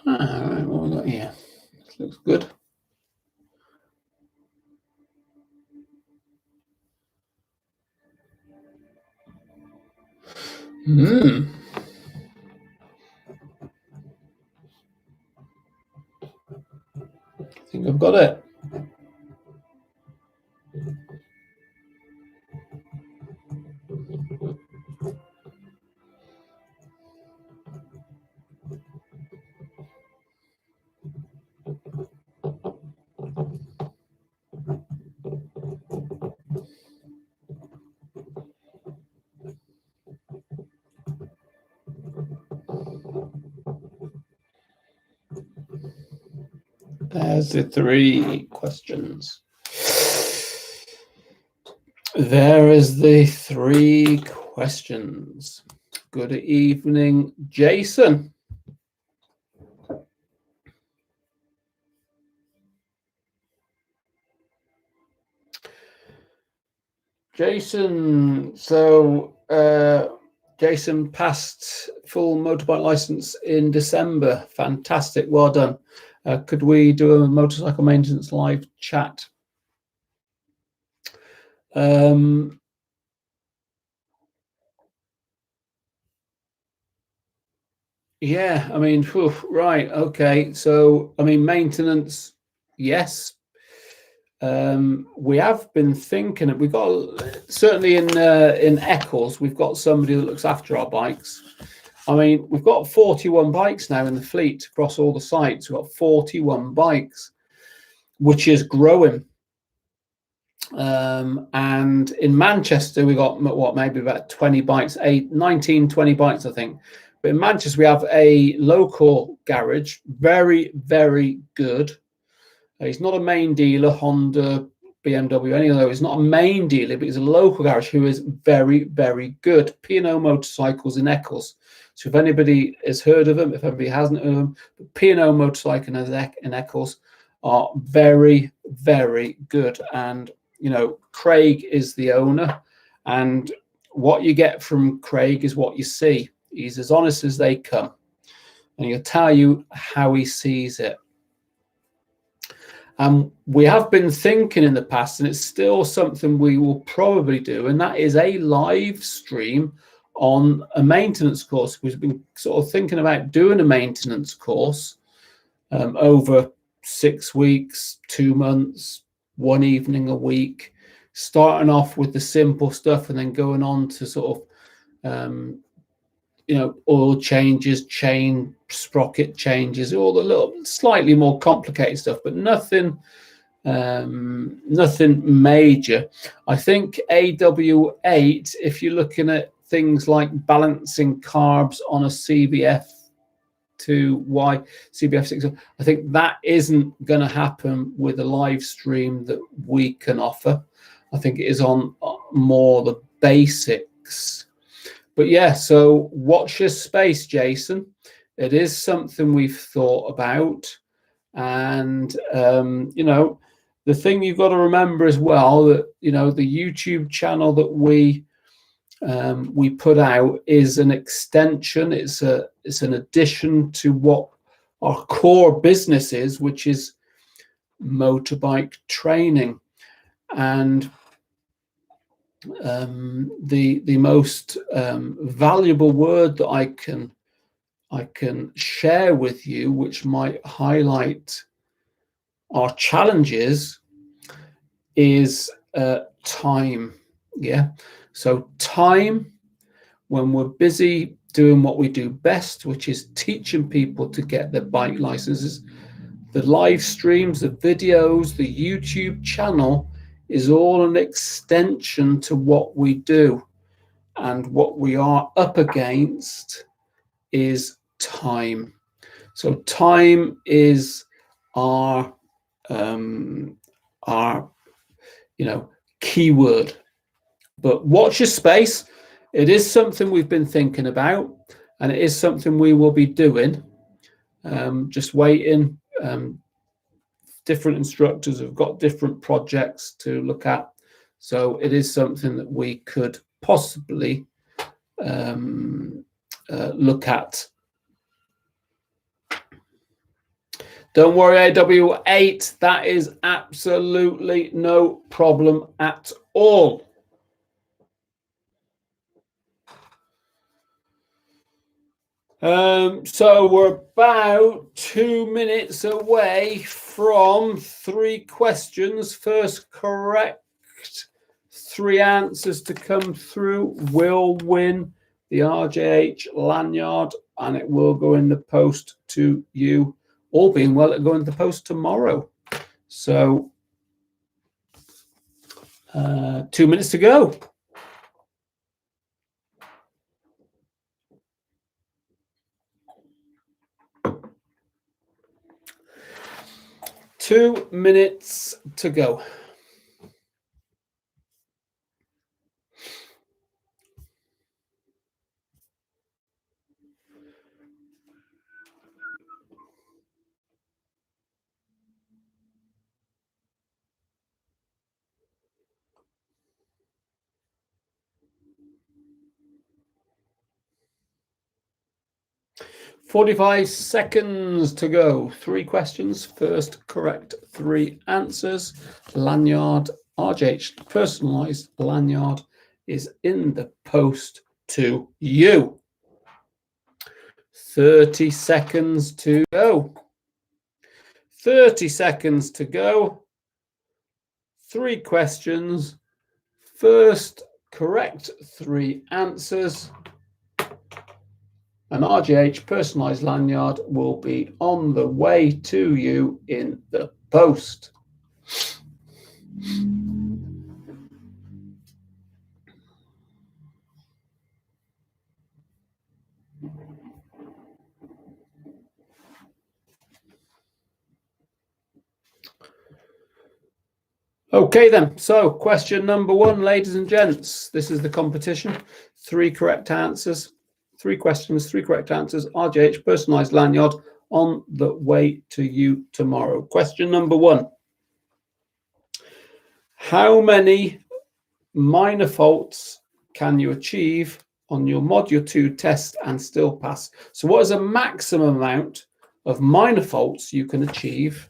[SPEAKER 1] All right, what have we got here? This looks good. I think I've got it. There's the 3 questions. There is the 3 questions. Good evening, Jason. Jason, so Jason passed full motorbike license in December. Fantastic, well done. Could we do a motorcycle maintenance live chat? Yeah, I mean, right, okay. So, I mean, maintenance, yes. We have been thinking, we've got, certainly in Eccles, we've got somebody that looks after our bikes. I mean, we've got 41 bikes now in the fleet across all the sites. We've got 41 bikes, which is growing. And in Manchester, we got what, maybe about 20 bikes, 19, 20 bikes, I think. But in Manchester, we have a local garage, very, very good. He's not a main dealer, Honda, BMW, any of those. He's not a main dealer, but he's a local garage who is very, very good. P&O Motorcycles in Eccles. So if anybody has heard of them, if anybody hasn't heard of them, P&O Motorcycles in Eccles are very, very good. And, you know, Craig is the owner. And what you get from Craig is what you see. He's as honest as they come. and he'll tell you how he sees it. And we have been thinking in the past, and it's still something we will probably do, and that is a live stream on a maintenance course. We've been sort of thinking about doing a maintenance course over 6 weeks, 2 months, 1 evening a week, starting off with the simple stuff and then going on to sort of oil changes, chain sprocket changes, all the little slightly more complicated stuff, but nothing major. I think AW8, if you're looking at things like balancing carbs on a CBF to Y, CBF6, I think that isn't going to happen with a live stream that we can offer. I think it is on more the basics. But yeah, so watch your space, Jason. It is something we've thought about. And, the thing you've got to remember as well, that, the YouTube channel that we put out is an extension. It's an addition to what our core business is, which is motorbike training. And the most valuable word that I can share with you, which might highlight our challenges, is time. Yeah. So time, when we're busy doing what we do best, which is teaching people to get their bike licenses, the live streams, the videos, the YouTube channel is all an extension to what we do. And what we are up against is time. So time is our keyword. But watch your space. It is something we've been thinking about, and it is something we will be doing. Just waiting. Different instructors have got different projects to look at, so it is something that we could possibly look at. Don't worry, AW8, that is absolutely no problem at all. So we're about 2 minutes away from 3 questions. First correct 3 answers to come through will win the RJH lanyard, and it will go in the post to you. All being well, it'll go in the post tomorrow. So 2 minutes to go. Two minutes to go. "45 seconds to go. 3 questions. First correct 3 answers. Lanyard, RJH personalized lanyard, is in the post to you. 30 seconds to go. 30 seconds to go. 3 questions. First correct 3 answers. An RJH personalized lanyard will be on the way to you in the post. Okay then, so question number 1, ladies and gents. This is the competition. 3 correct answers. 3 questions, 3 correct answers. RJH personalized lanyard on the way to you tomorrow. Question number 1. How many minor faults can you achieve on your Module 2 test and still pass. So what is the maximum amount of minor faults you can achieve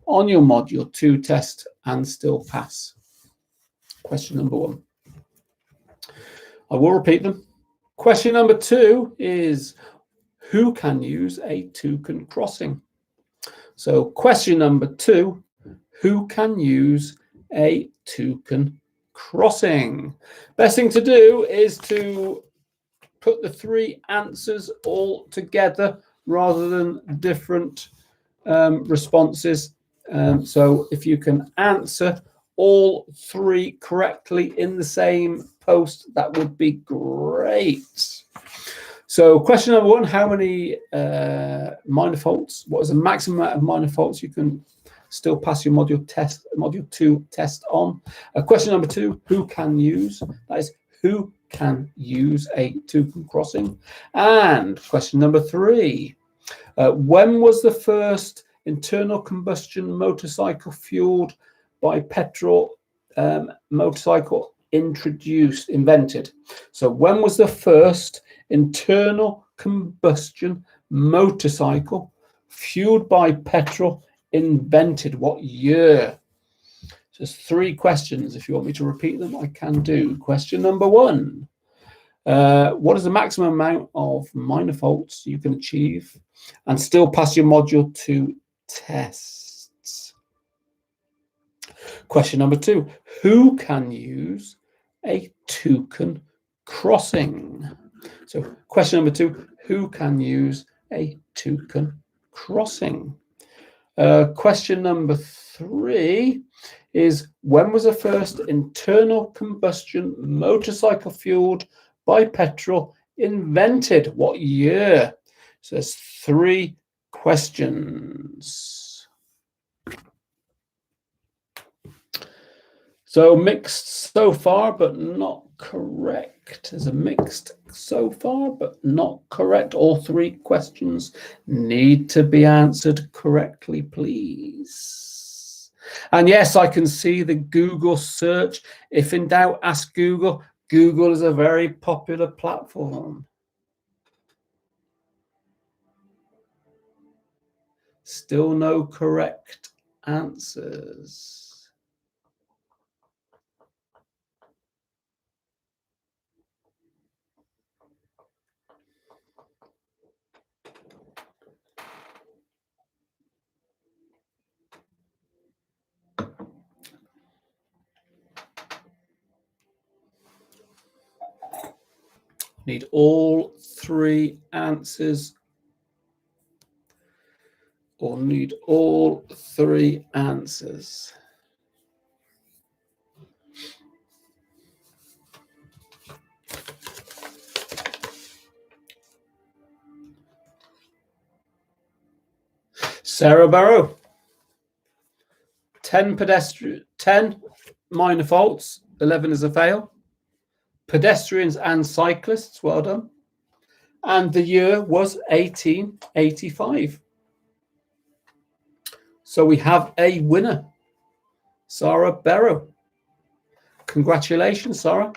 [SPEAKER 1] on your Module 2 test and still pass? Question number 1. I will repeat them. Question number 2 is, who can use a toucan crossing? So question number 2, who can use a toucan crossing? Best thing to do is to put the 3 answers all together rather than different responses. So if you can answer all 3 correctly in the same post, that would be great. So question number 1, how many minor faults? What is the maximum amount of minor faults you can still pass your Module 2 test on? Question number 2, who can use? That is, who can use a toucan crossing? And question number 3, when was the first internal combustion motorcycle fueled by petrol motorcycle invented? So when was the first internal combustion motorcycle fueled by petrol invented? What year? Just 3 questions. If you want me to repeat them, I can do. Question number 1. What is the maximum amount of minor faults you can achieve and still pass your Module 2 tests? Question number 2. Who can use a toucan crossing? So question number 2, who can use a toucan crossing? Question number 3 is, when was the first internal combustion motorcycle fueled by petrol invented? What year? So there's 3 questions. So mixed so far, but not correct. There's a mixed so far, but not correct. All 3 questions need to be answered correctly, please. And yes, I can see the Google search. If in doubt, ask Google. Google is a very popular platform. Still no correct answers. Need all 3 answers, or need all 3 answers. Sarah Barrow, 10 minor faults, 11 is a fail. Pedestrians and cyclists, well done. And the year was 1885. So we have a winner, Sarah Barrow. Congratulations, Sarah.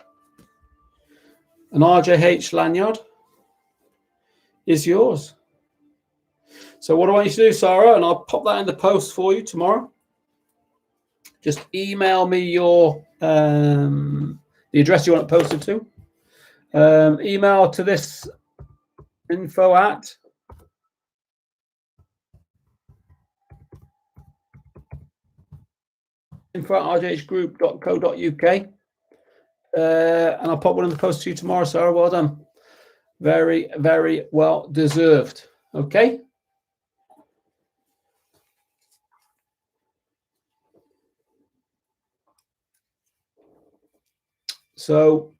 [SPEAKER 1] An RJH lanyard is yours. So what do I want you to do, Sarah? And I'll pop that in the post for you tomorrow. Just email me your the address you want it posted to. Email to this info at rjhgroup.co.uk. And I'll pop one in the post to you tomorrow, Sarah. Well done. Very, very well deserved. Okay. So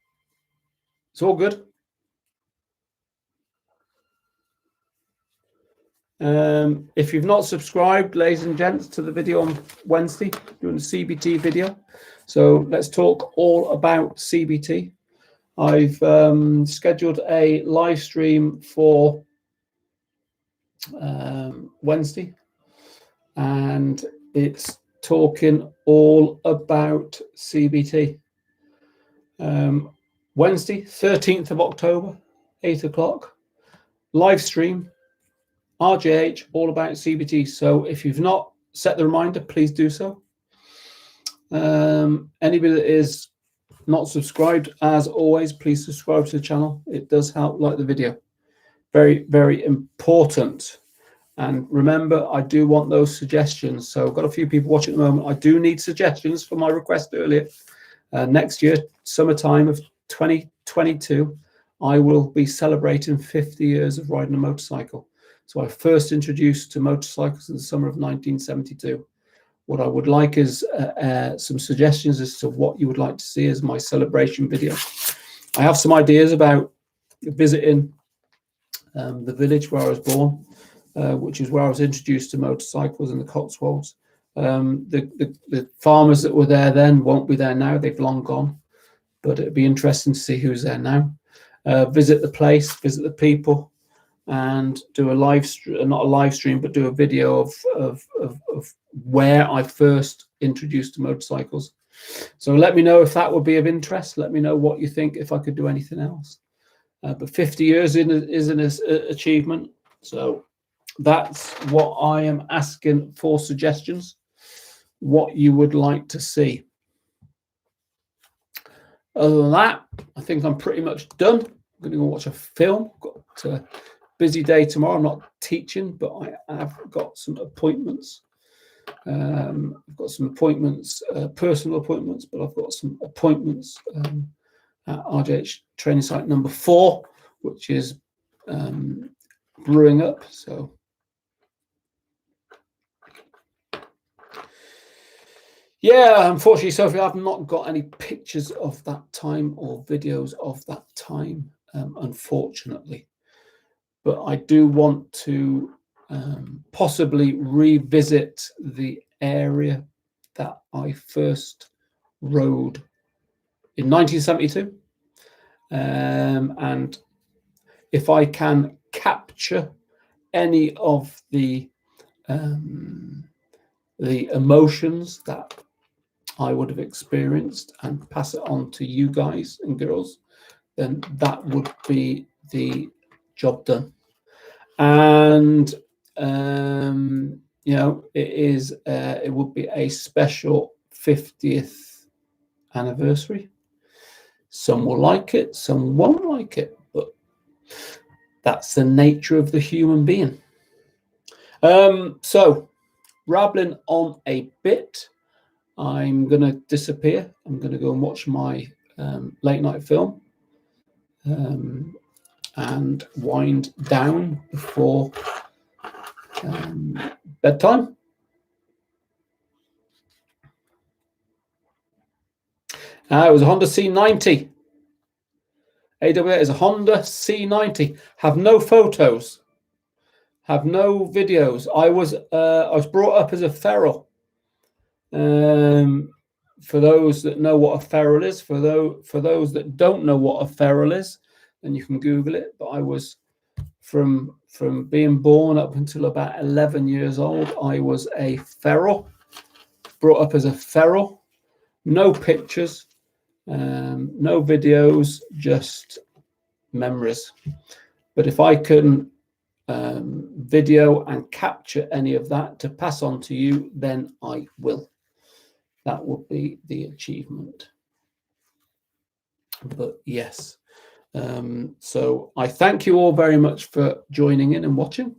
[SPEAKER 1] it's all good. If you've not subscribed, ladies and gents, to the video on Wednesday, doing the CBT video. So let's talk all about CBT. I've scheduled a live stream for Wednesday, and it's talking all about CBT. Wednesday, 13th of October, 8 o'clock, live stream, RJH, all about CBT. So if you've not set the reminder, please do so. Anybody that is not subscribed, as always, please subscribe to the channel. It does help, like the video. Very, very important. And remember, I do want those suggestions. So I've got a few people watching at the moment. I do need suggestions for my request earlier. Next year, summertime of 2022, I will be celebrating 50 years of riding a motorcycle. So I first introduced to motorcycles in the summer of 1972. What I would like is some suggestions as to what you would like to see as my celebration video. I have some ideas about visiting the village where I was born, which is where I was introduced to motorcycles in the Cotswolds. The farmers that were there then won't be there now. They've long gone. But it'd be interesting to see who's there now. Visit the place, visit the people, and do a live stream, not a live stream, but do a video of where I first introduced to motorcycles. So let me know if that would be of interest. Let me know what you think, if I could do anything else. But 50 years is an achievement. So that's what I am asking for, suggestions, what you would like to see. Other than that, I think I'm pretty much done. I'm going to go watch a film. I've got a busy day tomorrow. I'm not teaching, but I have got some appointments. I've got some appointments, personal appointments, but I've got some appointments at RJH training site number 4, which is brewing up. So yeah, unfortunately, Sophie, I've not got any pictures of that time or videos of that time, unfortunately. But I do want to possibly revisit the area that I first rode in 1972. And if I can capture any of the emotions that I would have experienced and pass it on to you guys and girls, then that would be the job done. And you know, it would be a special 50th anniversary. Some will like it, some won't like it, but that's the nature of the human being. So rambling on a bit, I'm going to disappear. I'm going to go and watch my late night film and wind down before bedtime. It was a Honda C90. AWA is a Honda C90. Have no photos. Have no videos. I was brought up as a feral. For those that know what a feral is, for those that don't know what a feral is, then you can Google it. But I was from being born up until about 11 years old, I was a feral. Brought up as a feral. No pictures, no videos, just memories. But if I can video and capture any of that to pass on to you, then I will. That would be the achievement. But yes, so I thank you all very much for joining in and watching.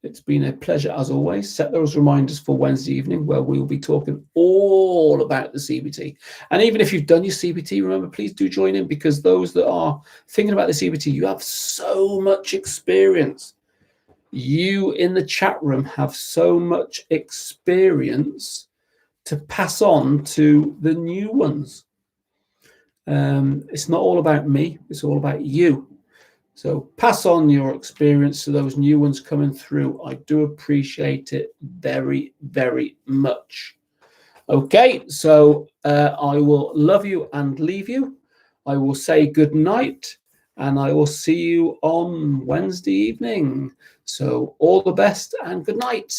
[SPEAKER 1] It's been a pleasure as always. Set those reminders for Wednesday evening, where we'll be talking all about the CBT. And even if you've done your CBT, remember, please do join in, because those that are thinking about the CBT, you have so much experience. You in the chat room have so much experience to pass on to the new ones. It's not all about me, it's all about you. So pass on your experience to those new ones coming through. I do appreciate it very, very much. Okay, so I will love you and leave you. I will say good night, and I will see you on Wednesday evening. So all the best and good night.